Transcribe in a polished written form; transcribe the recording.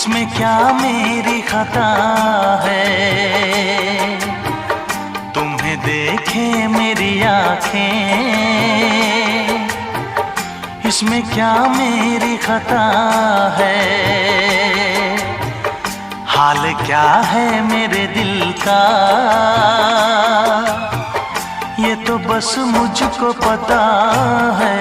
इसमें क्या मेरी खता है, तुम्हें देखे मेरी आँखें, इसमें क्या मेरी खता है। हाल क्या है मेरे दिल का, ये तो बस मुझको पता है।